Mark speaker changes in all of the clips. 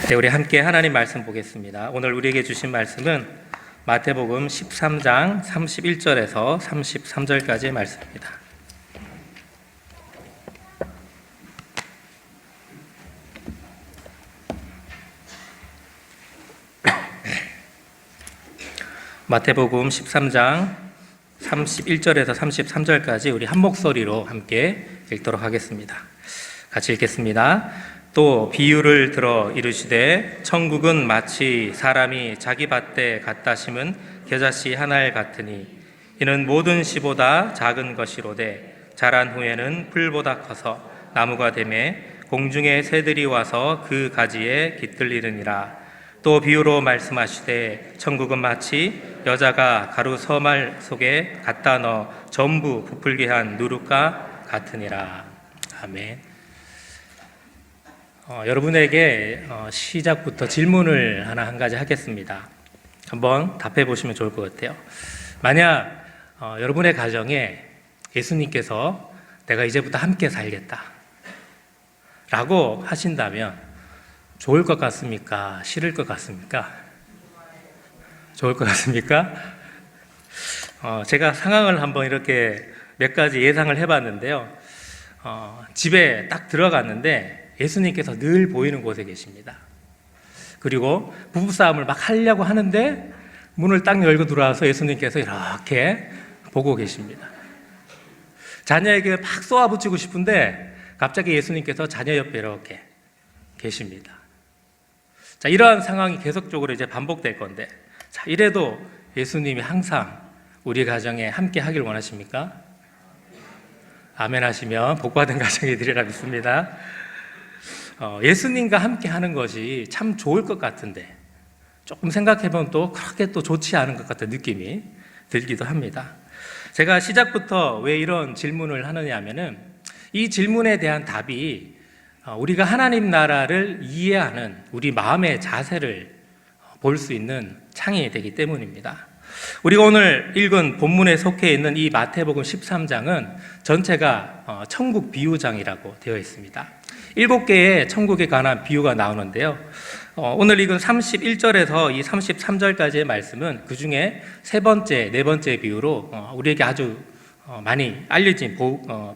Speaker 1: 네, 우리 함께 하나님 말씀 보겠습니다. 오늘 우리에게 주신 말씀은 마태복음 13장 31절에서 33절까지의 말씀입니다. 마태복음 13장 31절에서 33절까지 우리 한 목소리로 함께 읽도록 하겠습니다. 같이 읽겠습니다. 또 비유를 들어 이르시되 천국은 마치 사람이 자기 밭에 갖다 심은 겨자씨 하나에 같으니 이는 모든 씨보다 작은 것이로되 자란 후에는 풀보다 커서 나무가 되매 공중의 새들이 와서 그 가지에 깃들리느니라. 또 비유로 말씀하시되 천국은 마치 여자가 가루 서말 속에 갖다 넣어 전부 부풀게 한 누룩과 같으니라. 아멘. 여러분에게 시작부터 질문을 한 가지 하겠습니다. 한번 답해 보시면 좋을 것 같아요. 만약 여러분의 가정에 예수님께서 내가 이제부터 함께 살겠다 라고 하신다면 좋을 것 같습니까? 싫을 것 같습니까? 좋을 것 같습니까? 제가 상황을 한번 이렇게 몇 가지 예상을 해봤는데요. 집에 딱 들어갔는데 예수님께서 늘 보이는 곳에 계십니다. 그리고 부부싸움을 막 하려고 하는데 문을 딱 열고 들어와서 예수님께서 이렇게 보고 계십니다. 자녀에게 막 쏘아붙이고 싶은데 갑자기 예수님께서 자녀 옆에 이렇게 계십니다. 자, 이러한 상황이 계속적으로 이제 반복될 건데, 자, 이래도 예수님이 항상 우리 가정에 함께 하길 원하십니까? 아멘 하시면 복받은 가정이 되리라 믿습니다. 예수님과 함께 하는 것이 참 좋을 것 같은데 조금 생각해보면 또 그렇게 또 좋지 않은 것 같은 느낌이 들기도 합니다. 제가 시작부터 왜 이런 질문을 하느냐 하면은 이 질문에 대한 답이 우리가 하나님 나라를 이해하는 우리 마음의 자세를 볼 수 있는 창이 되기 때문입니다. 우리가 오늘 읽은 본문에 속해 있는 이 마태복음 13장은 전체가 천국 비유장이라고 되어 있습니다. 7개의 천국에 관한 비유가 나오는데요. 오늘 읽은 31절에서 이 33절까지의 말씀은 그 중에 네 번째 비유로 우리에게 아주 많이 알려진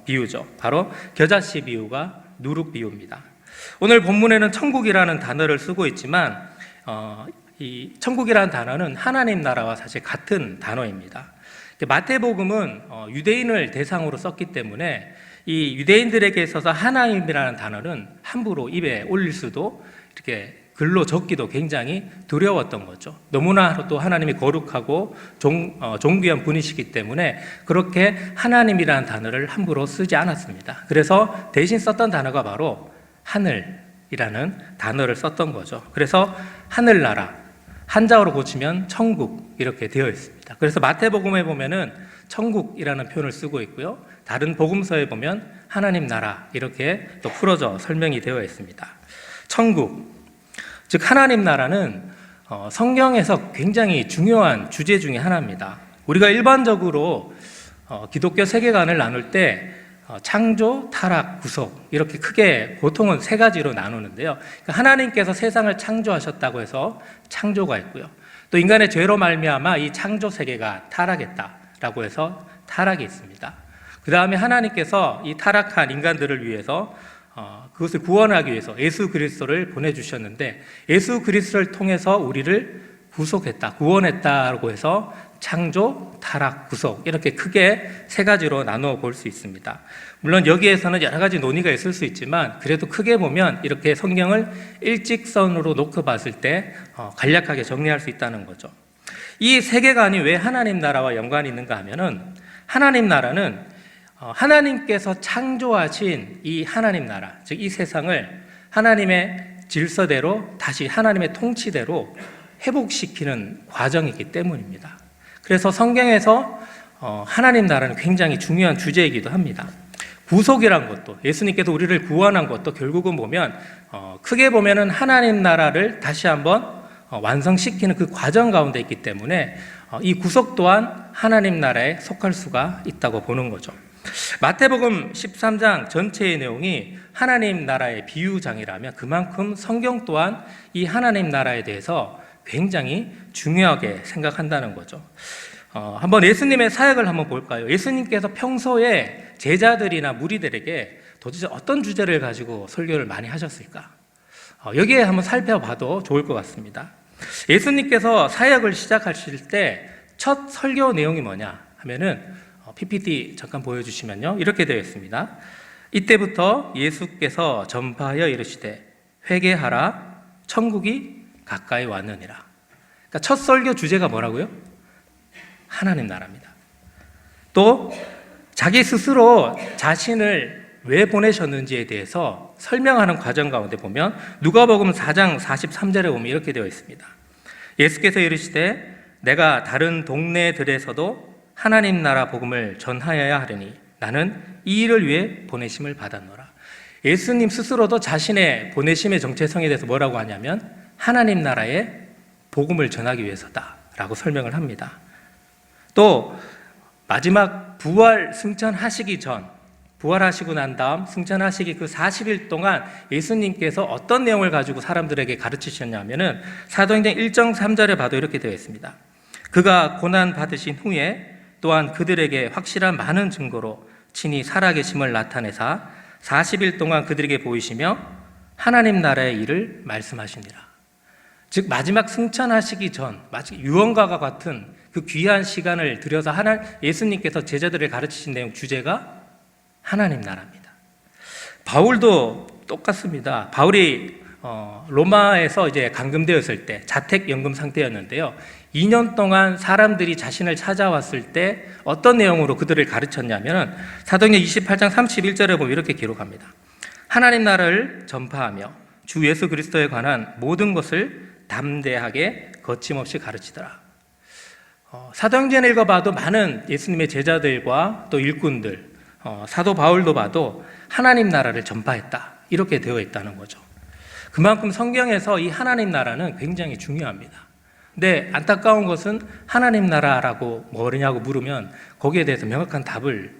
Speaker 1: 비유죠. 바로 겨자씨 비유가 누룩 비유입니다. 오늘 본문에는 천국이라는 단어를 쓰고 있지만 이 천국이라는 단어는 하나님 나라와 사실 같은 단어입니다. 마태복음은 유대인을 대상으로 썼기 때문에 이 유대인들에게 있어서 하나님이라는 단어는 함부로 입에 올릴 수도 이렇게 글로 적기도 굉장히 두려웠던 거죠. 너무나 또 하나님이 거룩하고 존귀한 분이시기 때문에 그렇게 하나님이라는 단어를 함부로 쓰지 않았습니다. 그래서 대신 썼던 단어가 바로 하늘이라는 단어를 썼던 거죠. 그래서 하늘나라, 한자어로 고치면 천국 이렇게 되어 있습니다. 그래서 마태복음에 보면은 천국이라는 표현을 쓰고 있고요. 다른 복음서에 보면 하나님 나라 이렇게 또 풀어져 설명이 되어 있습니다. 천국, 즉 하나님 나라는 성경에서 굉장히 중요한 주제 중에 하나입니다. 우리가 일반적으로 기독교 세계관을 나눌 때 창조, 타락, 구속 이렇게 크게 보통은 세 가지로 나누는데요. 그러니까 하나님께서 세상을 창조하셨다고 해서 창조가 있고요. 또 인간의 죄로 말미암아 이 창조 세계가 타락했다라고 해서 타락이 있습니다. 그 다음에 하나님께서 이 타락한 인간들을 위해서 그것을 구원하기 위해서 예수 그리스도를 보내주셨는데 예수 그리스도를 통해서 우리를 구속했다, 구원했다라고 해서 창조, 타락, 구속 이렇게 크게 세 가지로 나누어 볼 수 있습니다. 물론 여기에서는 여러 가지 논의가 있을 수 있지만 그래도 크게 보면 이렇게 성경을 일직선으로 놓고 봤을 때 간략하게 정리할 수 있다는 거죠. 이 세계관이 왜 하나님 나라와 연관이 있는가 하면은 하나님 나라는 하나님께서 창조하신 이 하나님 나라, 즉 이 세상을 하나님의 질서대로 다시 하나님의 통치대로 회복시키는 과정이기 때문입니다. 그래서 성경에서 하나님 나라는 굉장히 중요한 주제이기도 합니다. 구속이란 것도 예수님께서 우리를 구원한 것도 결국은 보면 크게 보면은 하나님 나라를 다시 한번 완성시키는 그 과정 가운데 있기 때문에 이 구속 또한 하나님 나라에 속할 수가 있다고 보는 거죠. 마태복음 13장 전체의 내용이 하나님 나라의 비유장이라면 그만큼 성경 또한 이 하나님 나라에 대해서 굉장히 중요하게 생각한다는 거죠. 한번 예수님의 사역을 한번 볼까요? 예수님께서 평소에 제자들이나 무리들에게 도대체 어떤 주제를 가지고 설교를 많이 하셨을까? 여기에 한번 살펴봐도 좋을 것 같습니다. 예수님께서 사역을 시작하실 때 첫 설교 내용이 뭐냐 하면은 PPT 잠깐 보여주시면요, 이렇게 되어 있습니다. 이때부터 예수께서 전파하여 이르시되 회개하라 천국이 가까이 왔느니라. 그러니까 첫 설교 주제가 뭐라고요? 하나님 나라입니다. 또 자기 스스로 자신을 왜 보내셨는지에 대해서 설명하는 과정 가운데 보면 누가복음 4장 43절에 보면 이렇게 되어 있습니다. 예수께서 이르시되 내가 다른 동네들에서도 하나님 나라 복음을 전하여야 하려니 나는 이 일을 위해 보내심을 받았노라. 예수님 스스로도 자신의 보내심의 정체성에 대해서 뭐라고 하냐면 하나님 나라의 복음을 전하기 위해서다라고 설명을 합니다. 또 마지막 부활 승천하시기 전, 부활하시고 난 다음 승천하시기 그 40일 동안 예수님께서 어떤 내용을 가지고 사람들에게 가르치셨냐면은 사도행전 1장 3절에 봐도 이렇게 되어 있습니다. 그가 고난 받으신 후에 또한 그들에게 확실한 많은 증거로 친히 살아계심을 나타내사 40일 동안 그들에게 보이시며 하나님 나라의 일을 말씀하시니라. 즉 마지막 승천하시기 전 유언과가 같은 그 귀한 시간을 들여서 예수님께서 제자들을 가르치신 내용 주제가 하나님 나라입니다. 바울도 똑같습니다. 바울이 로마에서 이제 감금되었을 때 자택연금 상태였는데요. 2년 동안 사람들이 자신을 찾아왔을 때 어떤 내용으로 그들을 가르쳤냐면 사도행전 28장 31절에 보면 이렇게 기록합니다. 하나님 나라를 전파하며 주 예수 그리스도에 관한 모든 것을 담대하게 거침없이 가르치더라. 사도행전 읽어봐도 많은 예수님의 제자들과 또 일꾼들, 사도 바울도 봐도 하나님 나라를 전파했다 이렇게 되어 있다는 거죠. 그만큼 성경에서 이 하나님 나라는 굉장히 중요합니다. 근데 안타까운 것은 하나님 나라라고 뭐냐고 물으면 거기에 대해서 명확한 답을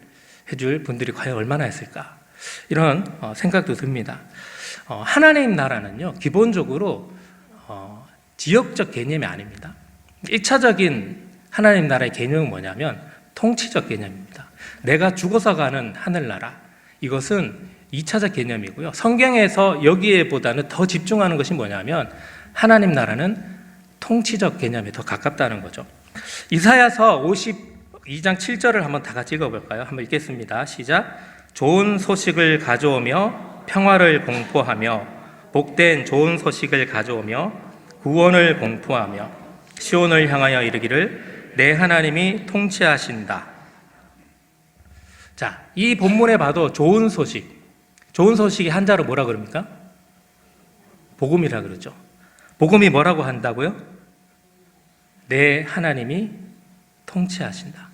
Speaker 1: 해줄 분들이 과연 얼마나 있을까, 이런 생각도 듭니다. 하나님 나라는요 기본적으로 지역적 개념이 아닙니다. 1차적인 하나님 나라의 개념은 뭐냐면 통치적 개념입니다. 내가 죽어서 가는 하늘나라, 이것은 2차적 개념이고요. 성경에서 여기에보다는 더 집중하는 것이 뭐냐면 하나님 나라는 통치적 개념에 더 가깝다는 거죠. 이사야서 52장 7절을 한번 다 같이 읽어볼까요? 한번 읽겠습니다. 시작. 좋은 소식을 가져오며 평화를 공포하며 복된 좋은 소식을 가져오며 구원을 공포하며 시온을 향하여 이르기를 내 하나님이 통치하신다. 자, 이 본문에 봐도 좋은 소식이 한자로 뭐라 그럽니까? 복음이라 그러죠. 복음이 뭐라고 한다고요? 내 하나님이 통치하신다.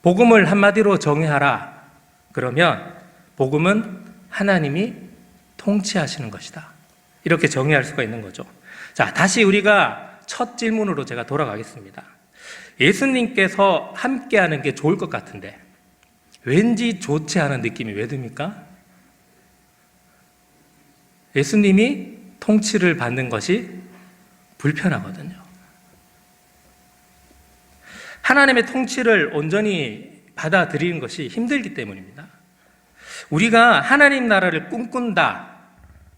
Speaker 1: 복음을 한마디로 정의하라 그러면 복음은 하나님이 통치하시는 것이다, 이렇게 정의할 수가 있는 거죠. 자, 다시 우리가 첫 질문으로 제가 돌아가겠습니다. 예수님께서 함께하는 게 좋을 것 같은데 왠지 좋지 않은 느낌이 왜 듭니까? 예수님이 통치를 받는 것이 불편하거든요. 하나님의 통치를 온전히 받아들이는 것이 힘들기 때문입니다. 우리가 하나님 나라를 꿈꾼다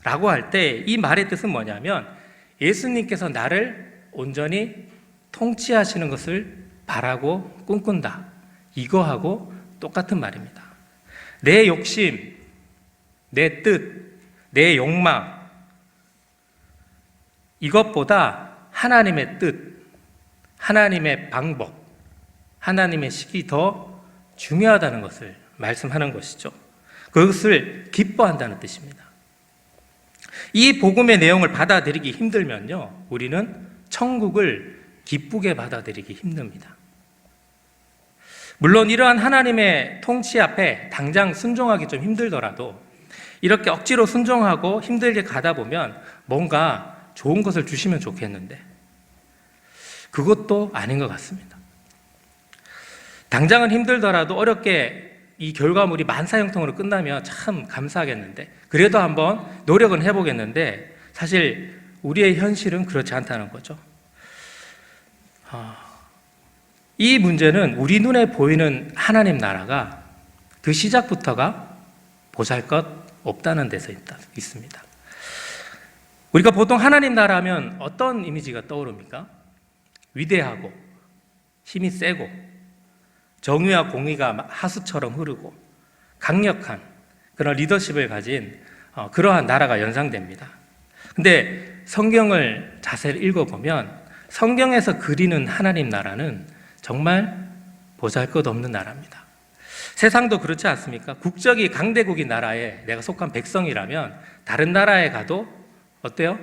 Speaker 1: 라고 할 때 이 말의 뜻은 뭐냐면 예수님께서 나를 온전히 통치하시는 것을 바라고 꿈꾼다, 이거하고 똑같은 말입니다. 내 욕심, 내 뜻, 내 욕망, 이것보다 하나님의 뜻, 하나님의 방법, 하나님의 식이 더 중요하다는 것을 말씀하는 것이죠. 그것을 기뻐한다는 뜻입니다. 이 복음의 내용을 받아들이기 힘들면요, 우리는 천국을 기쁘게 받아들이기 힘듭니다. 물론 이러한 하나님의 통치 앞에 당장 순종하기 좀 힘들더라도 이렇게 억지로 순종하고 힘들게 가다 보면 뭔가 좋은 것을 주시면 좋겠는데 그것도 아닌 것 같습니다. 당장은 힘들더라도 어렵게 이 결과물이 만사형통으로 끝나면 참 감사하겠는데, 그래도 한번 노력은 해보겠는데, 사실 우리의 현실은 그렇지 않다는 거죠. 이 문제는 우리 눈에 보이는 하나님 나라가 그 시작부터가 보잘것 없다는 데서 있습니다. 우리가 보통 하나님 나라면 어떤 이미지가 떠오릅니까? 위대하고 힘이 세고 정의와 공의가 하수처럼 흐르고 강력한 그런 리더십을 가진 그러한 나라가 연상됩니다. 근데 성경을 자세히 읽어보면 성경에서 그리는 하나님 나라는 정말 보잘것없는 나라입니다. 세상도 그렇지 않습니까? 국적이 강대국인 나라에 내가 속한 백성이라면 다른 나라에 가도 어때요?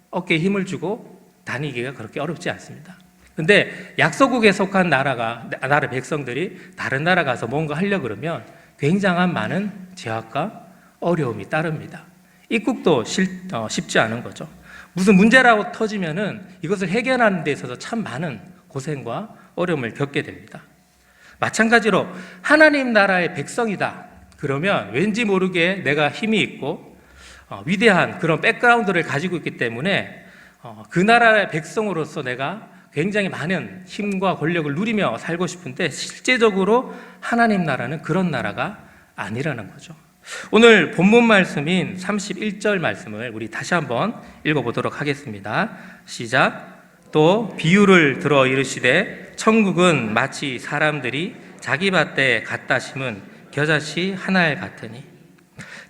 Speaker 1: 어깨에 힘을 주고 다니기가 그렇게 어렵지 않습니다. 근데 약소국에 속한 나라 백성들이 다른 나라 가서 뭔가 하려고 그러면 굉장한 많은 제약과 어려움이 따릅니다. 입국도 쉽지 않은 거죠. 무슨 문제라고 터지면은 이것을 해결하는 데 있어서 참 많은 고생과 어려움을 겪게 됩니다. 마찬가지로 하나님 나라의 백성이다 그러면 왠지 모르게 내가 힘이 있고 위대한 그런 백그라운드를 가지고 있기 때문에 그 나라의 백성으로서 내가 굉장히 많은 힘과 권력을 누리며 살고 싶은데 실제적으로 하나님 나라는 그런 나라가 아니라는 거죠. 오늘 본문 말씀인 31절 말씀을 우리 다시 한번 읽어보도록 하겠습니다. 시작. 또 비유를 들어 이르시되 천국은 마치 사람들이 자기 밭에 갖다 심은 겨자씨 한 알 같으니.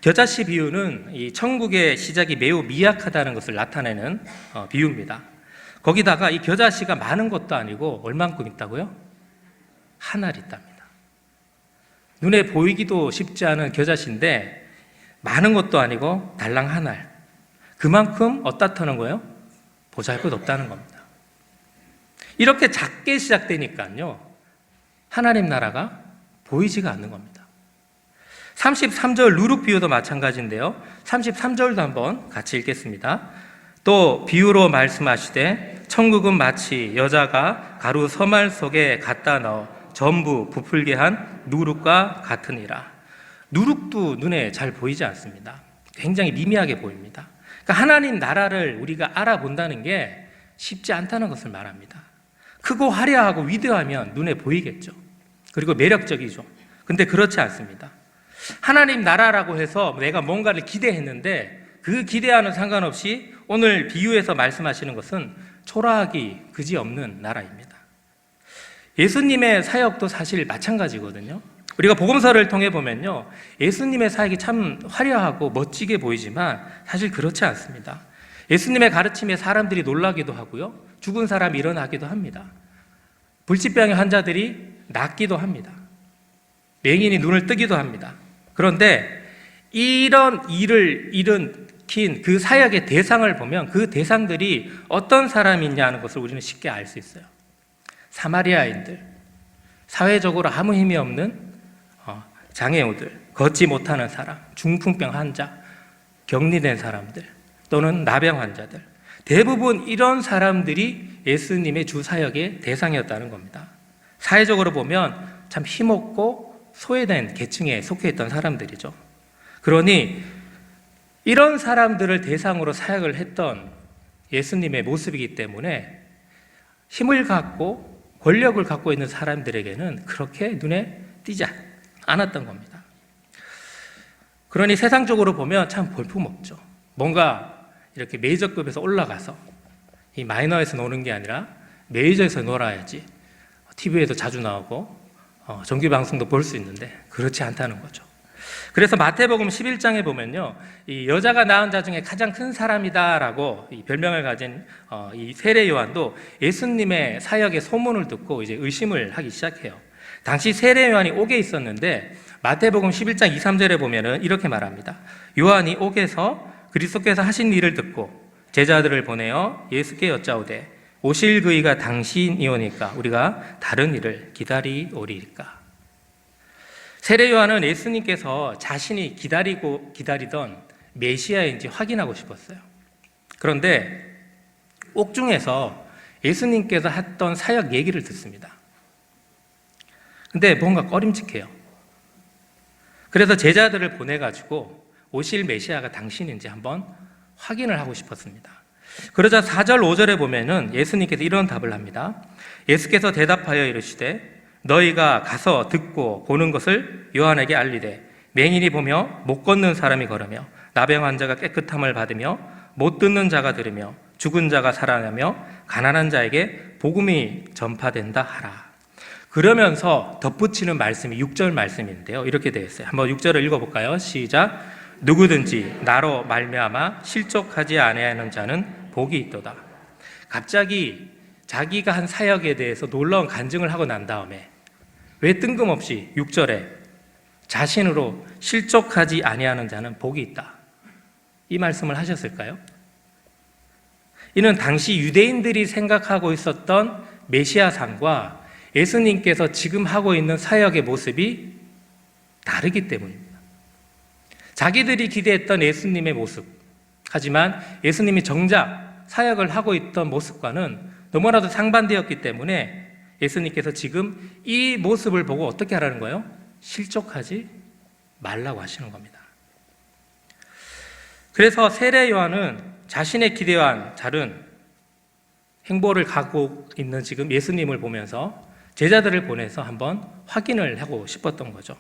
Speaker 1: 겨자씨 비유는 이 천국의 시작이 매우 미약하다는 것을 나타내는 비유입니다. 거기다가 이 겨자씨가 많은 것도 아니고 얼만큼 있다고요? 한 알 있답니다. 눈에 보이기도 쉽지 않은 겨자씨인데 많은 것도 아니고 달랑 한 알. 그만큼 어떻다는 거예요? 보잘것없다는 겁니다. 이렇게 작게 시작되니까요, 하나님 나라가 보이지가 않는 겁니다. 33절 누룩 비유도 마찬가지인데요. 33절도 한번 같이 읽겠습니다. 또 비유로 말씀하시되 천국은 마치 여자가 가루 서말 속에 갖다 넣어 전부 부풀게 한 누룩과 같으니라. 누룩도 눈에 잘 보이지 않습니다. 굉장히 미미하게 보입니다. 그러니까 하나님 나라를 우리가 알아본다는 게 쉽지 않다는 것을 말합니다. 크고 화려하고 위대하면 눈에 보이겠죠. 그리고 매력적이죠. 근데 그렇지 않습니다. 하나님 나라라고 해서 내가 뭔가를 기대했는데 그 기대와는 상관없이 오늘 비유에서 말씀하시는 것은 초라하기 그지없는 나라입니다. 예수님의 사역도 사실 마찬가지거든요. 우리가 복음서를 통해 보면요, 예수님의 사역이 참 화려하고 멋지게 보이지만 사실 그렇지 않습니다. 예수님의 가르침에 사람들이 놀라기도 하고요, 죽은 사람이 일어나기도 합니다. 불치병의 환자들이 낫기도 합니다. 맹인이 눈을 뜨기도 합니다. 그런데 이런 일을 일으킨 그 사역의 대상을 보면 그 대상들이 어떤 사람이냐는 것을 우리는 쉽게 알 수 있어요. 사마리아인들, 사회적으로 아무 힘이 없는 장애우들, 걷지 못하는 사람, 중풍병 환자, 격리된 사람들 또는 나병 환자들, 대부분 이런 사람들이 예수님의 주 사역의 대상이었다는 겁니다. 사회적으로 보면 참 힘없고 소외된 계층에 속해 있던 사람들이죠. 그러니 이런 사람들을 대상으로 사역을 했던 예수님의 모습이기 때문에 힘을 갖고 권력을 갖고 있는 사람들에게는 그렇게 눈에 띄지 않았던 겁니다. 그러니 세상적으로 보면 참 볼품없죠. 뭔가 이렇게 메이저급에서 올라가서 이 마이너에서 노는 게 아니라 메이저에서 놀아야지 TV에도 자주 나오고 정규 방송도 볼 수 있는데 그렇지 않다는 거죠. 그래서 마태복음 11장에 보면요, 이 여자가 낳은 자 중에 가장 큰 사람이다라고 이 별명을 가진 이 세례 요한도 예수님의 사역의 소문을 듣고 이제 의심을 하기 시작해요. 당시 세례 요한이 옥에 있었는데 마태복음 11장 2, 3절에 보면은 이렇게 말합니다. 요한이 옥에서 그리스도께서 하신 일을 듣고 제자들을 보내어 예수께 여짜오되 오실 그이가 당신이오니까 우리가 다른 일을 기다리오리까. 세례 요한은 예수님께서 자신이 기다리던 메시아인지 확인하고 싶었어요. 그런데 옥중에서 예수님께서 했던 사역 얘기를 듣습니다. 근데 뭔가 꺼림칙해요. 그래서 제자들을 보내가지고 오실 메시아가 당신인지 한번 확인을 하고 싶었습니다. 그러자 4절 5절에 보면은 예수님께서 이런 답을 합니다. 예수께서 대답하여 이르시되 너희가 가서 듣고 보는 것을 요한에게 알리되 맹인이 보며 못 걷는 사람이 걸으며 나병 환자가 깨끗함을 받으며 못 듣는 자가 들으며 죽은 자가 살아나며 가난한 자에게 복음이 전파된다 하라. 그러면서 덧붙이는 말씀이 6절 말씀인데요. 이렇게 되어 있어요. 한번 6절을 읽어볼까요? 시작. 누구든지 나로 말미암아 실족하지 아니하는 자는 복이 있도다. 갑자기 자기가 한 사역에 대해서 놀라운 간증을 하고 난 다음에 왜 뜬금없이 6절에 자신으로 실족하지 아니하는 자는 복이 있다, 이 말씀을 하셨을까요? 이는 당시 유대인들이 생각하고 있었던 메시아상과 예수님께서 지금 하고 있는 사역의 모습이 다르기 때문입니다. 자기들이 기대했던 예수님의 모습, 하지만 예수님이 정작 사역을 하고 있던 모습과는 너무나도 상반되었기 때문에 예수님께서 지금 이 모습을 보고 어떻게 하라는 거예요? 실족하지 말라고 하시는 겁니다. 그래서 세례 요한은 자신의 기대와 다른 행보를 갖고 있는 지금 예수님을 보면서 제자들을 보내서 한번 확인을 하고 싶었던 거죠.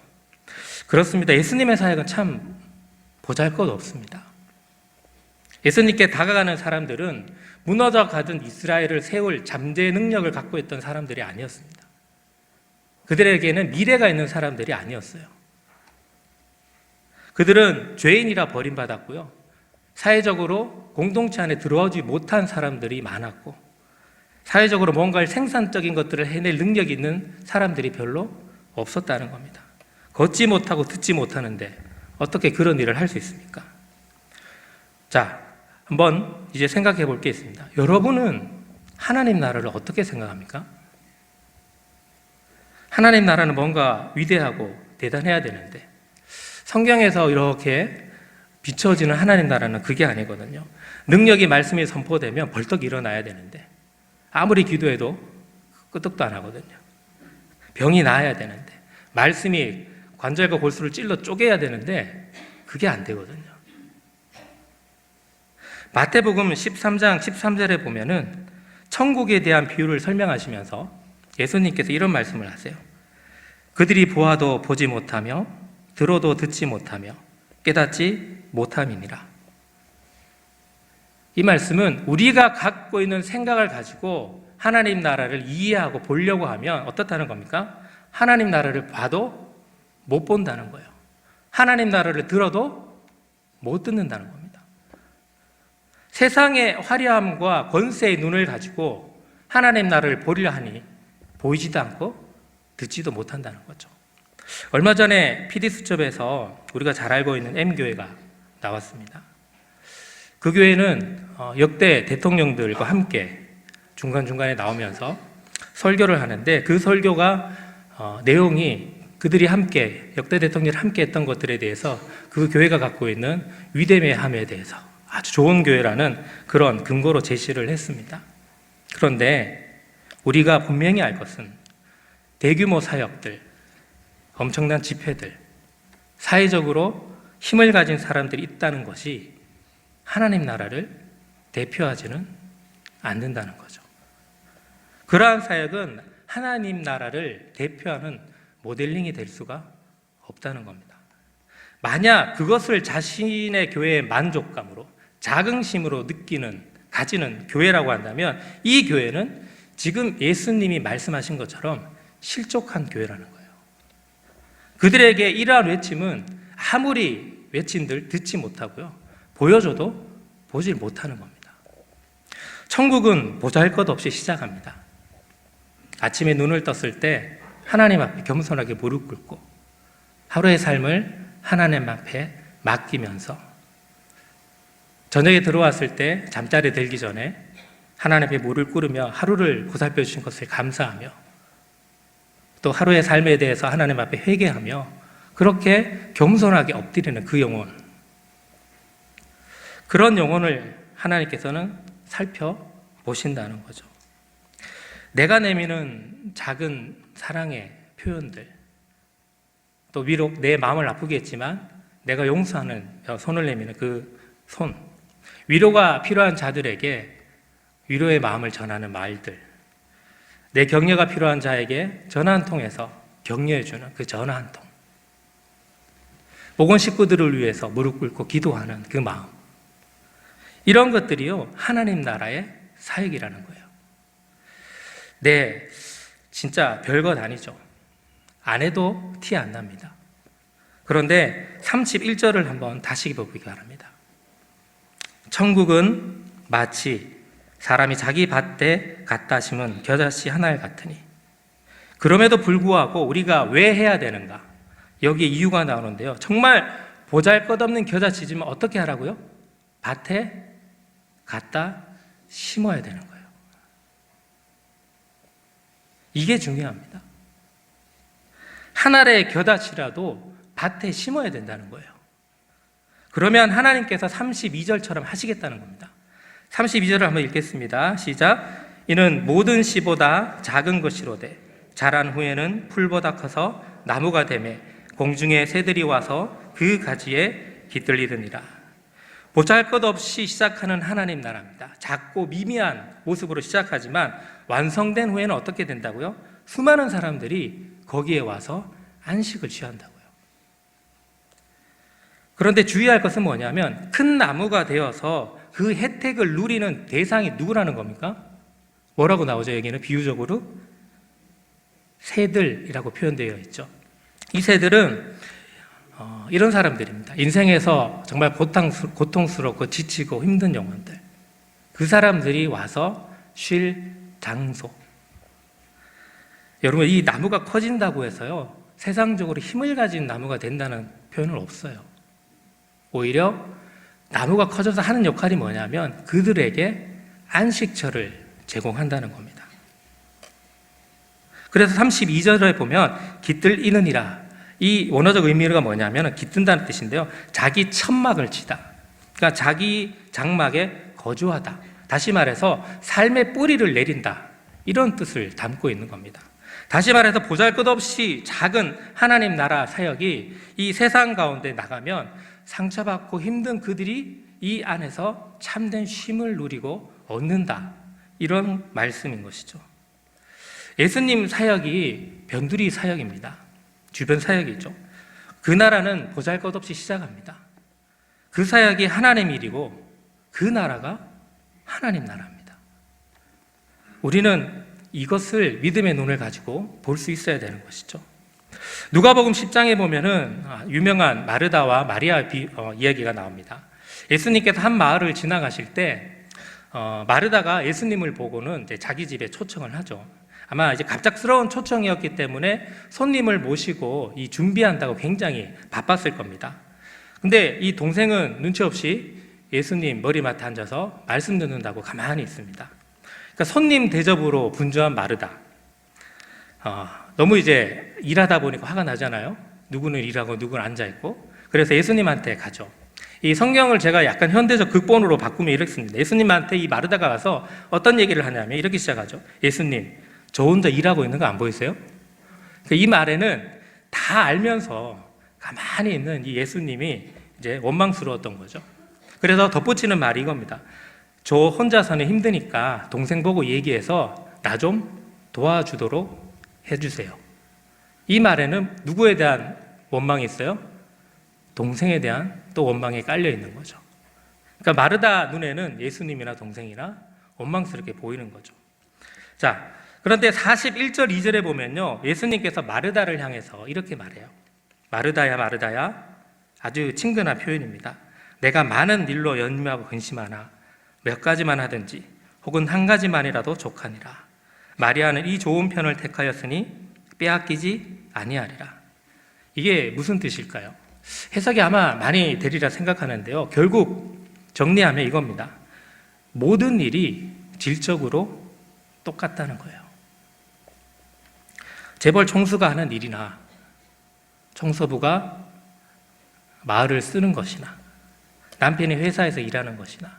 Speaker 1: 그렇습니다. 예수님의 사역은 참 보잘것없습니다. 예수님께 다가가는 사람들은 무너져 가던 이스라엘을 세울 잠재 능력을 갖고 있던 사람들이 아니었습니다. 그들에게는 미래가 있는 사람들이 아니었어요. 그들은 죄인이라 버림받았고요. 사회적으로 공동체 안에 들어오지 못한 사람들이 많았고, 사회적으로 뭔가를 생산적인 것들을 해낼 능력이 있는 사람들이 별로 없었다는 겁니다. 걷지 못하고 듣지 못하는데 어떻게 그런 일을 할 수 있습니까? 자, 한번 이제 생각해 볼 게 있습니다. 여러분은 하나님 나라를 어떻게 생각합니까? 하나님 나라는 뭔가 위대하고 대단해야 되는데 성경에서 이렇게 비춰지는 하나님 나라는 그게 아니거든요. 능력이 말씀이 선포되면 벌떡 일어나야 되는데 아무리 기도해도 끄떡도 안 하거든요. 병이 나아야 되는데 말씀이 관절과 골수를 찔러 쪼개야 되는데 그게 안 되거든요. 마태복음 13장 13절에 보면은 천국에 대한 비유를 설명하시면서 예수님께서 이런 말씀을 하세요. 그들이 보아도 보지 못하며 들어도 듣지 못하며 깨닫지 못함이니라. 이 말씀은 우리가 갖고 있는 생각을 가지고 하나님 나라를 이해하고 보려고 하면 어떻다는 겁니까? 하나님 나라를 봐도 못 본다는 거예요. 하나님 나라를 들어도 못 듣는다는 겁니다. 세상의 화려함과 권세의 눈을 가지고 하나님 나라를 보려 하니 보이지도 않고 듣지도 못한다는 거죠. 얼마 전에 PD수첩에서 우리가 잘 알고 있는 M교회가 나왔습니다. 그 교회는 역대 대통령들과 함께 중간중간에 나오면서 설교를 하는데 그 설교가 내용이 그들이 함께 역대 대통령이 함께 했던 것들에 대해서 그 교회가 갖고 있는 위대함에 대해서 아주 좋은 교회라는 그런 근거로 제시를 했습니다. 그런데 우리가 분명히 알 것은 대규모 사역들, 엄청난 집회들, 사회적으로 힘을 가진 사람들이 있다는 것이 하나님 나라를 대표하지는 않는다는 거죠. 그러한 사역은 하나님 나라를 대표하는 모델링이 될 수가 없다는 겁니다. 만약 그것을 자신의 교회의 만족감으로 자긍심으로 가지는 교회라고 한다면 이 교회는 지금 예수님이 말씀하신 것처럼 실족한 교회라는 거예요. 그들에게 이러한 외침은 아무리 외친들 듣지 못하고요. 보여줘도 보질 못하는 겁니다. 천국은 보잘것없이 시작합니다. 아침에 눈을 떴을 때 하나님 앞에 겸손하게 무릎 꿇고 하루의 삶을 하나님 앞에 맡기면서 저녁에 들어왔을 때 잠자리에 들기 전에 하나님 앞에 무릎을 꿇으며 하루를 보살펴 주신 것을 감사하며 또 하루의 삶에 대해서 하나님 앞에 회개하며 그렇게 겸손하게 엎드리는 그 영혼, 그런 영혼을 하나님께서는 살펴보신다는 거죠. 내가 내미는 작은 사랑의 표현들, 또 위로 내 마음을 아프게 했지만 내가 용서하는 손을 내미는 그 손, 위로가 필요한 자들에게 위로의 마음을 전하는 말들, 내 격려가 필요한 자에게 전화 한 통해서 격려해주는 그 전화 한 통, 보건 식구들을 위해서 무릎 꿇고 기도하는 그 마음, 이런 것들이요 하나님 나라의 사역이라는 거예요. 네, 진짜 별것 아니죠. 안 해도 티 안 납니다. 그런데 31절을 한번 다시 보기 바랍니다. 천국은 마치 사람이 자기 밭에 갖다 심은 겨자씨 하나에 같으니, 그럼에도 불구하고 우리가 왜 해야 되는가? 여기에 이유가 나오는데요. 정말 보잘것없는 겨자씨지만 어떻게 하라고요? 밭에 갖다 심어야 되는 거예요. 이게 중요합니다. 한 알의 겨자씨라도 밭에 심어야 된다는 거예요. 그러면 하나님께서 32절처럼 하시겠다는 겁니다. 32절을 한번 읽겠습니다. 시작. 이는 모든 씨보다 작은 것이로되 자란 후에는 풀보다 커서 나무가 되매 공중의 새들이 와서 그 가지에 깃들리느니라. 보잘것없이 시작하는 하나님 나라입니다. 작고 미미한 모습으로 시작하지만 완성된 후에는 어떻게 된다고요? 수많은 사람들이 거기에 와서 안식을 취한다고요. 그런데 주의할 것은 뭐냐면 큰 나무가 되어서 그 혜택을 누리는 대상이 누구라는 겁니까? 뭐라고 나오죠? 여기는 비유적으로 새들이라고 표현되어 있죠. 이 새들은 이런 사람들입니다. 인생에서 정말 고통스럽고 지치고 힘든 영혼들, 그 사람들이 와서 쉴 장소. 여러분, 이 나무가 커진다고 해서요 세상적으로 힘을 가진 나무가 된다는 표현은 없어요. 오히려 나무가 커져서 하는 역할이 뭐냐면 그들에게 안식처를 제공한다는 겁니다. 그래서 32절에 보면 깃들이느니라, 이 원어적 의미가 뭐냐면 깃든다는 뜻인데요, 자기 천막을 치다, 그러니까 자기 장막에 거주하다, 다시 말해서 삶의 뿌리를 내린다, 이런 뜻을 담고 있는 겁니다. 다시 말해서 보잘것없이 작은 하나님 나라 사역이 이 세상 가운데 나가면 상처받고 힘든 그들이 이 안에서 참된 쉼을 누리고 얻는다, 이런 말씀인 것이죠. 예수님 사역이 변두리 사역입니다. 주변 사역이죠. 그 나라는 보잘것없이 시작합니다. 그 사역이 하나님 일이고 그 나라가 하나님 나라입니다. 우리는 이것을 믿음의 눈을 가지고 볼 수 있어야 되는 것이죠. 누가복음 10장에 보면은 유명한 마르다와 마리아 이야기가 나옵니다. 예수님께서 한 마을을 지나가실 때 마르다가 예수님을 보고는 이제 자기 집에 초청을 하죠. 아마 이제 갑작스러운 초청이었기 때문에 손님을 모시고 이 준비한다고 굉장히 바빴을 겁니다. 근데 이 동생은 눈치 없이 예수님 머리맡에 앉아서 말씀 듣는다고 가만히 있습니다. 그러니까 손님 대접으로 분주한 마르다. 너무 이제 일하다 보니까 화가 나잖아요. 누구는 일하고 누구는 앉아있고. 그래서 예수님한테 가죠. 이 성경을 제가 약간 현대적 극본으로 바꾸면 이렇습니다. 예수님한테 이 마르다가 가서 어떤 얘기를 하냐면 이렇게 시작하죠. 예수님, 저 혼자 일하고 있는 거 안 보이세요? 이 말에는 다 알면서 가만히 있는 이 예수님이 이제 원망스러웠던 거죠. 그래서 덧붙이는 말이 이겁니다. 저 혼자서는 힘드니까 동생 보고 얘기해서 나 좀 도와주도록 해주세요. 이 말에는 누구에 대한 원망이 있어요? 동생에 대한 또 원망이 깔려 있는 거죠. 그러니까 마르다 눈에는 예수님이나 동생이나 원망스럽게 보이는 거죠. 자, 그런데 41절 2절에 보면요, 예수님께서 마르다를 향해서 이렇게 말해요. 마르다야 마르다야, 아주 친근한 표현입니다. 내가 많은 일로 연민하고 근심하나 몇 가지만 하든지 혹은 한 가지만이라도 족하니라. 마리아는 이 좋은 편을 택하였으니 빼앗기지 아니하리라. 이게 무슨 뜻일까요? 해석이 아마 많이 되리라 생각하는데요, 결국 정리하면 이겁니다. 모든 일이 질적으로 똑같다는 거예요. 재벌 총수가 하는 일이나 청소부가 마을을 쓰는 것이나 남편이 회사에서 일하는 것이나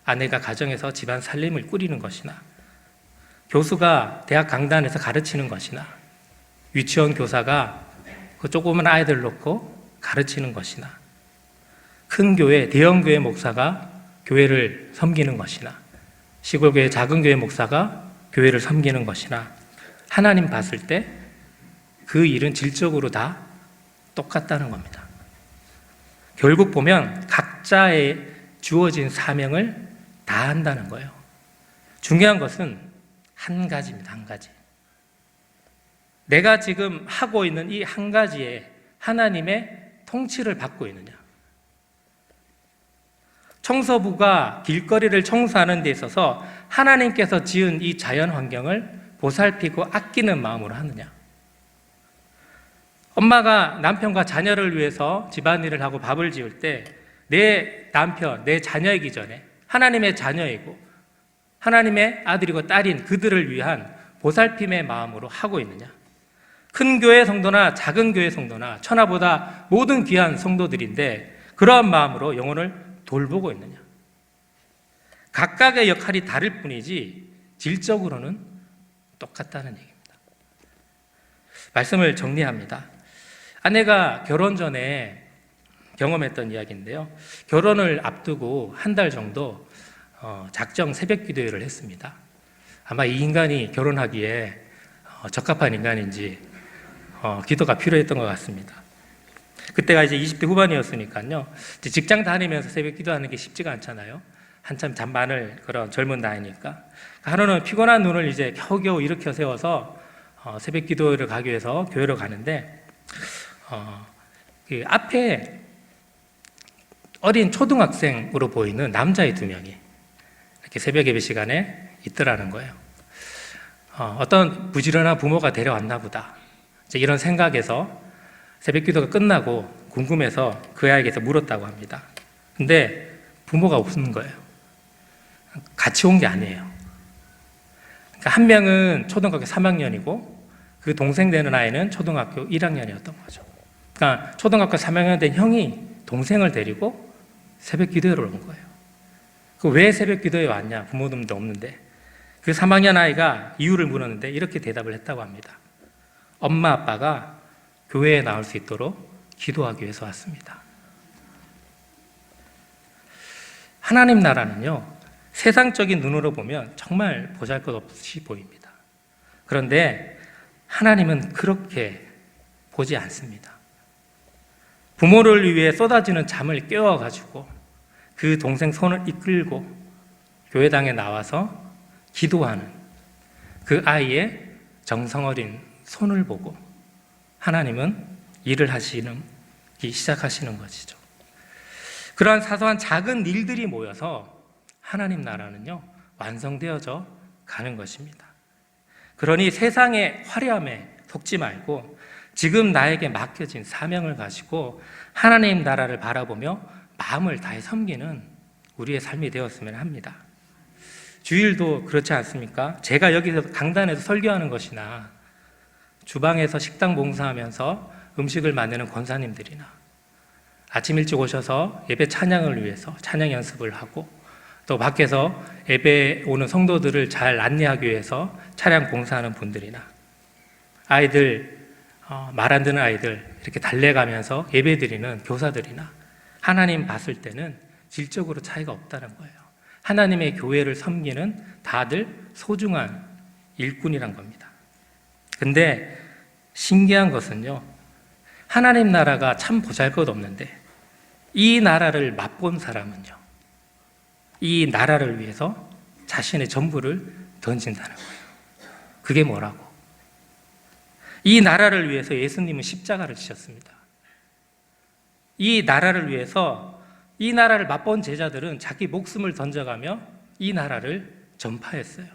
Speaker 1: 아내가 가정에서 집안 살림을 꾸리는 것이나 교수가 대학 강단에서 가르치는 것이나 유치원 교사가 그 조그만 아이들 놓고 가르치는 것이나, 큰 교회, 대형 교회 목사가 교회를 섬기는 것이나, 시골 교회, 작은 교회 목사가 교회를 섬기는 것이나, 하나님 봤을 때 그 일은 질적으로 다 똑같다는 겁니다. 결국 보면 각자의 주어진 사명을 다 한다는 거예요. 중요한 것은 한 가지입니다. 한 가지. 내가 지금 하고 있는 이 한 가지에 하나님의 통치를 받고 있느냐. 청소부가 길거리를 청소하는 데 있어서 하나님께서 지은 이 자연 환경을 보살피고 아끼는 마음으로 하느냐. 엄마가 남편과 자녀를 위해서 집안일을 하고 밥을 지을 때 내 남편, 내 자녀이기 전에 하나님의 자녀이고 하나님의 아들이고 딸인 그들을 위한 보살핌의 마음으로 하고 있느냐. 큰 교회 성도나 작은 교회 성도나 천하보다 모든 귀한 성도들인데 그러한 마음으로 영혼을 돌보고 있느냐. 각각의 역할이 다를 뿐이지 질적으로는 똑같다는 얘기입니다. 말씀을 정리합니다. 아내가 결혼 전에 경험했던 이야기인데요. 결혼을 앞두고 한 달 정도 작정 새벽 기도회를 했습니다. 아마 이 인간이 결혼하기에 적합한 인간인지 기도가 필요했던 것 같습니다. 그때가 이제 20대 후반이었으니까요. 직장 다니면서 새벽 기도하는 게 쉽지가 않잖아요. 한참 잠 많을 그런 젊은 나이니까. 하루는 피곤한 눈을 이제 겨우겨우 일으켜 세워서 새벽 기도를 가기 위해서 교회로 가는데 그 앞에 어린 초등학생으로 보이는 남자의 2명이 이렇게 새벽 예배 시간에 있더라는 거예요. 어떤 부지런한 부모가 데려왔나 보다. 이제 이런 생각에서 새벽 기도가 끝나고 궁금해서 그 아이에게서 물었다고 합니다. 근데 부모가 없는 거예요. 같이 온 게 아니에요. 그러니까 한 명은 초등학교 3학년이고 그 동생 되는 아이는 초등학교 1학년이었던 거죠. 그러니까 초등학교 3학년 된 형이 동생을 데리고 새벽 기도회를 온 거예요. 왜 새벽 기도회에 왔냐? 부모님도 없는데. 그 3학년 아이가 이유를 물었는데 이렇게 대답을 했다고 합니다. 엄마 아빠가 교회에 나올 수 있도록 기도하기 위해서 왔습니다. 하나님 나라는요, 세상적인 눈으로 보면 정말 보잘것없이 보입니다. 그런데 하나님은 그렇게 보지 않습니다. 부모를 위해 쏟아지는 잠을 깨워가지고 그 동생 손을 이끌고 교회당에 나와서 기도하는 그 아이의 정성어린 손을 보고 하나님은 일을 하시기 시작하시는 것이죠. 그러한 사소한 작은 일들이 모여서 하나님 나라는요, 완성되어져 가는 것입니다. 그러니 세상의 화려함에 속지 말고 지금 나에게 맡겨진 사명을 가지고 하나님 나라를 바라보며 마음을 다해 섬기는 우리의 삶이 되었으면 합니다. 주일도 그렇지 않습니까? 제가 여기서 강단에서 설교하는 것이나 주방에서 식당 봉사하면서 음식을 만드는 권사님들이나 아침 일찍 오셔서 예배 찬양을 위해서 찬양 연습을 하고 또 밖에서 예배 오는 성도들을 잘 안내하기 위해서 차량 봉사하는 분들이나 아이들 말 안 듣는 아이들 이렇게 달래가면서 예배 드리는 교사들이나 하나님 봤을 때는 질적으로 차이가 없다는 거예요. 하나님의 교회를 섬기는 다들 소중한 일꾼이란 겁니다. 근데 신기한 것은요, 하나님 나라가 참 보잘것없는데 이 나라를 맛본 사람은요, 이 나라를 위해서 자신의 전부를 던진다는 거예요. 그게 뭐라고? 이 나라를 위해서 예수님은 십자가를 지셨습니다. 이 나라를 위해서 이 나라를 맛본 제자들은 자기 목숨을 던져가며 이 나라를 전파했어요.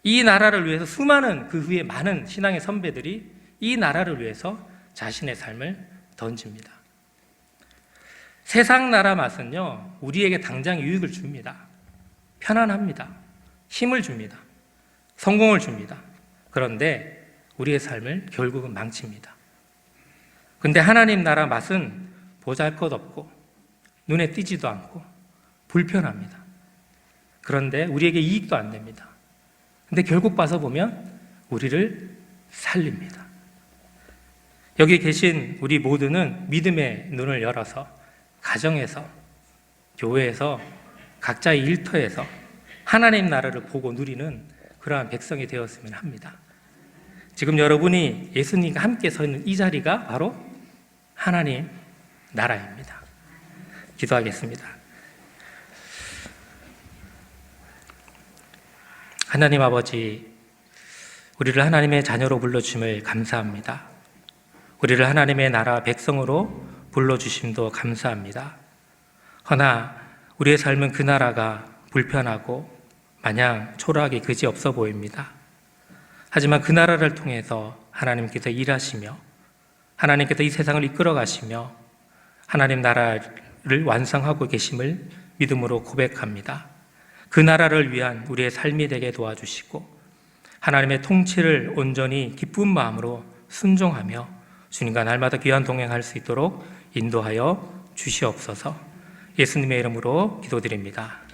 Speaker 1: 이 나라를 위해서 수많은 그 후에 많은 신앙의 선배들이 이 나라를 위해서 자신의 삶을 던집니다. 세상 나라 맛은요, 우리에게 당장 유익을 줍니다. 편안합니다. 힘을 줍니다. 성공을 줍니다. 그런데 우리의 삶을 결국은 망칩니다. 근데 하나님 나라 맛은 보잘것없고 눈에 띄지도 않고 불편합니다. 그런데 우리에게 이익도 안 됩니다. 근데 결국 봐서 보면 우리를 살립니다. 여기 계신 우리 모두는 믿음의 눈을 열어서 가정에서, 교회에서, 각자의 일터에서 하나님 나라를 보고 누리는 그러한 백성이 되었으면 합니다. 지금 여러분이 예수님과 함께 서 있는 이 자리가 바로 하나님 나라입니다. 기도하겠습니다. 하나님 아버지, 우리를 하나님의 자녀로 불러주심을 감사합니다. 우리를 하나님의 나라 백성으로 불러주심도 감사합니다. 허나 우리의 삶은 그 나라가 불편하고 마냥 초라하게 그지없어 보입니다. 하지만 그 나라를 통해서 하나님께서 일하시며 하나님께서 이 세상을 이끌어 가시며 하나님 나라를 완성하고 계심을 믿음으로 고백합니다. 그 나라를 위한 우리의 삶이 되게 도와주시고 하나님의 통치를 온전히 기쁜 마음으로 순종하며 주님과 날마다 귀한 동행할 수 있도록 인도하여 주시옵소서. 예수님의 이름으로 기도드립니다.